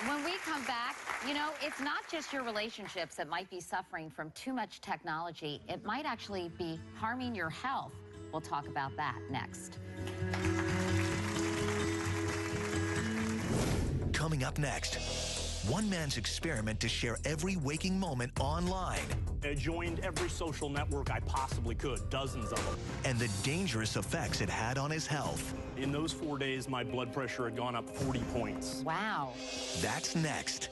When we come back, you know, it's not just your relationships that might be suffering from too much technology. It might actually be harming your health. We'll talk about that next. Coming up next, one man's experiment to share every waking moment online. I joined every social network I possibly could, dozens of them. And the dangerous effects it had on his health. In those 4 days, my blood pressure had gone up 40 points. Wow. That's next.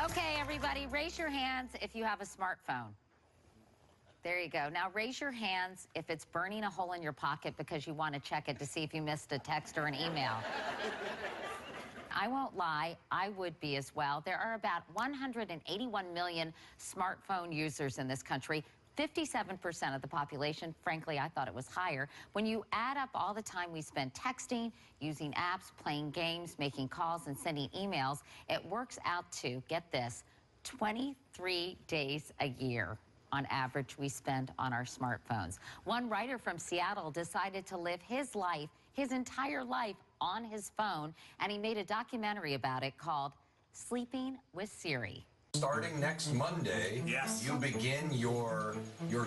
Okay, everybody, raise your hands if you have a smartphone. There you go. Now raise your hands if it's burning a hole in your pocket because you want to check it to see if you missed a text or an email. I won't lie, I would be as well. There are about 181 million smartphone users in this country. 57% of the population. Frankly, I thought it was higher. When you add up all the time we spend texting, using apps, playing games, making calls, and sending emails, it works out to, get this, 23 days a year on average we spend on our smartphones. One writer from Seattle decided to live his life, his entire life, on his phone, and he made a documentary about it called Sleeping with Siri. Starting next Monday, yes, you begin your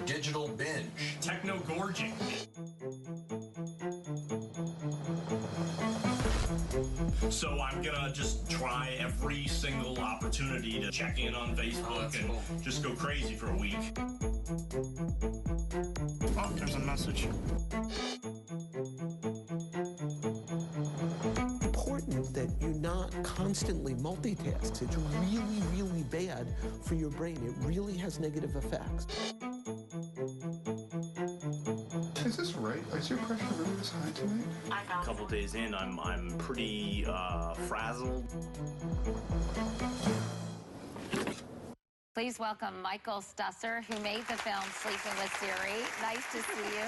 digital binge. Techno-gorging. So I'm gonna just try every single opportunity to check in on Facebook and just go crazy for a week. Oh, there's a message. Important that you not constantly multitask. It's really, really bad for your brain. It really has negative effects. Is this right? Is your pressure really this high tonight? A couple days in, I'm pretty frazzled. Please welcome Michael Stusser, who made the film Sleeping with Siri. Nice to see you.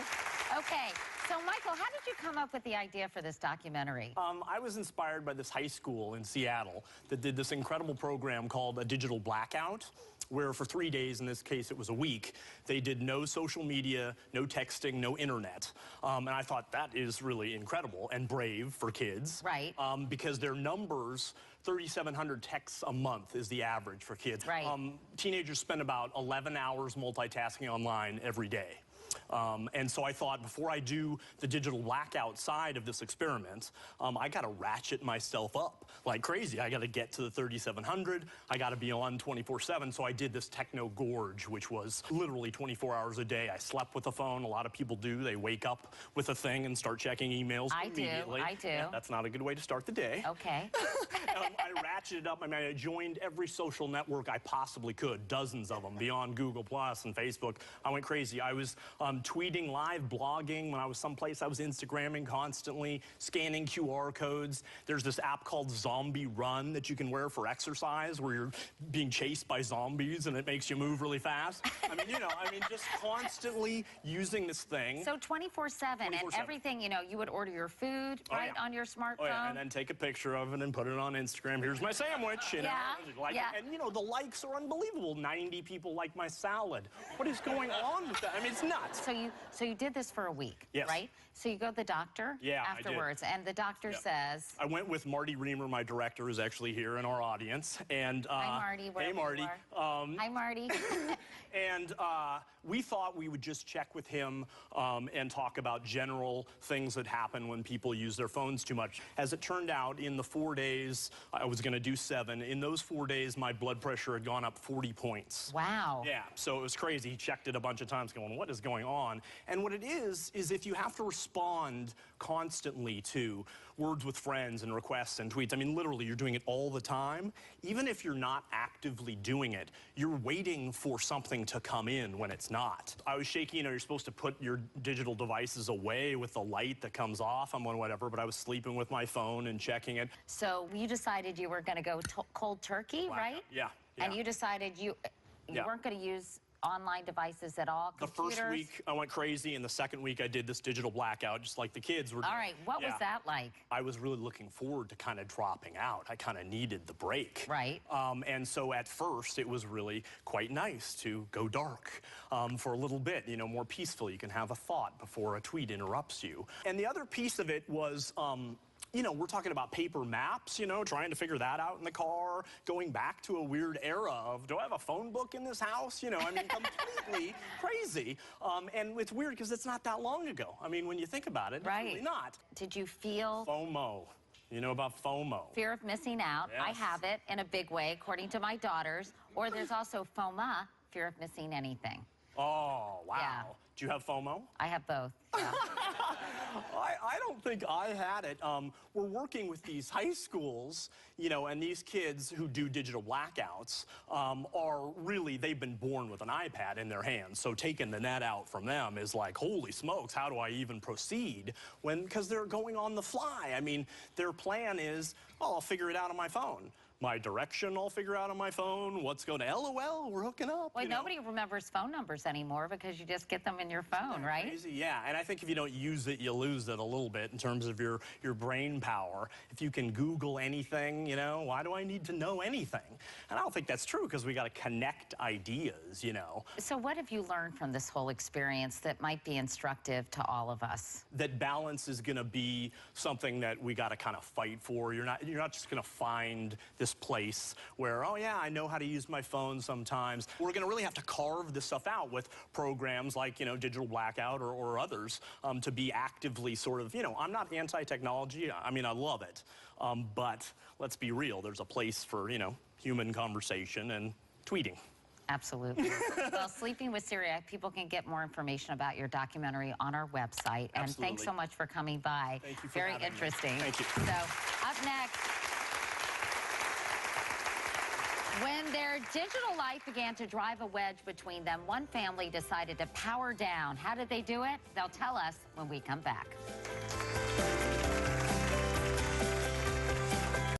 Okay, so Michael, how did you come up with the idea for this documentary? I was inspired by this high school in Seattle that did this incredible program called a digital blackout, where for 3 days, in this case it was a week, they did no social media, no texting, no internet. And I thought that is really incredible and brave for kids. Right. Because their numbers, 3,700 texts a month is the average for kids. Right. Teenagers spend about 11 hours multitasking online every day. And so I thought, before I do the digital blackout side of this experiment, I got to ratchet myself up like crazy. I got to get to the 3,700. I got to be on 24/7. So I did this techno gorge, which was literally 24 hours a day. I slept with a phone. A lot of people do. They wake up with a thing and start checking emails immediately. I do. Yeah, that's not a good way to start the day. Okay. I ratcheted up. I mean, I joined every social network I possibly could, dozens of them, beyond Google Plus and Facebook. I went crazy. I was tweeting live, blogging. When I was someplace, I was Instagramming constantly, scanning QR codes. There's this app called Zombie Run that you can wear for exercise, where you're being chased by zombies and it makes you move really fast. I mean, you know, just constantly using this thing. So 24/7, and everything, you know, you would order your food, right, on your smartphone. Oh, yeah, and then take a picture of it and put it on Instagram. Here's my sandwich, you know. And, you know, the likes are unbelievable. 90 people like my salad. What is going on with that? I mean, it's nuts. So you did this for a week, yes, right? So you go to the doctor afterwards, and the doctor says... I went with Marty Reamer, my director, who's actually here in our audience. And, hi, Marty. Hey, Marty. Hi, Marty. And we thought we would just check with him and talk about general things that happen when people use their phones too much. As it turned out, in the 4 days, I was going to do 7. In those 4 days, my blood pressure had gone up 40 points. Wow. Yeah, so it was crazy. He checked it a bunch of times going, what is going on? And what it is if you have to respond constantly to words with friends and requests and tweets. I mean, literally, you're doing it all the time. Even if you're not actively doing it, you're waiting for something to come in when it's not. I was shaking, you know, you're supposed to put your digital devices away with the light that comes off and whatever, but I was sleeping with my phone and checking it. So you decided you were going to go cold turkey, right? Yeah. And you decided you weren't going to use online devices at all? The Computers? first week I went crazy, and the second week I did this digital blackout, just like the kids were doing. All right, what was that like? I was really looking forward to kind of dropping out. I kind of needed the break. Right. And so at first it was really quite nice to go dark for a little bit, you know, more peaceful. You can have a thought before a tweet interrupts you. And the other piece of it was, you know, we're talking about paper maps, you know, trying to figure that out in the car, going back to a weird era of, do I have a phone book in this house? You know, I mean, completely crazy. And it's weird because it's not that long ago. I mean, when you think about it, it's really not. Did you feel... FOMO. You know about FOMO? Fear of missing out. Yes. I have it in a big way, according to my daughters. Or there's also FOMA, fear of missing anything. Oh, wow. Yeah. Do you have FOMO? I have both. Yeah. I don't think I had it. We're working with these high schools, you know, and these kids who do digital blackouts are really, they've been born with an iPad in their hands. So taking the net out from them is like, holy smokes, how do I even proceed? Because they're going on the fly. I mean, their plan is, oh, I'll figure it out on my phone. My direction I'll figure out on my phone. What's going to LOL, we're hooking up. Well, you know? nobody remembers phone numbers anymore because you just get them in your phone, right? Crazy, yeah. And I think if you don't use it, you lose it a little bit in terms of your brain power. If you can Google anything, you know, why do I need to know anything? And I don't think that's true because we got to connect ideas, you know. So what have you learned from this whole experience that might be instructive to all of us? That balance is going to be something that we got to kind of fight for. You're not just going to find this place where, oh yeah, I know how to use my phone sometimes. We're going to really have to carve this stuff out with programs like, you know, Digital Blackout or others to be actively sort of, you know, I'm not anti-technology. I mean, I love it. But let's be real. There's a place for, you know, human conversation and tweeting. Absolutely. Well, Sleeping with Siri, people can get more information about your documentary on our website. And Absolutely. Thanks so much for coming by. Thank you for Very having me. interesting. Thank you. So, up next, when their digital life began to drive a wedge between them, one family decided to power down. How did they do it? They'll tell us when we come back.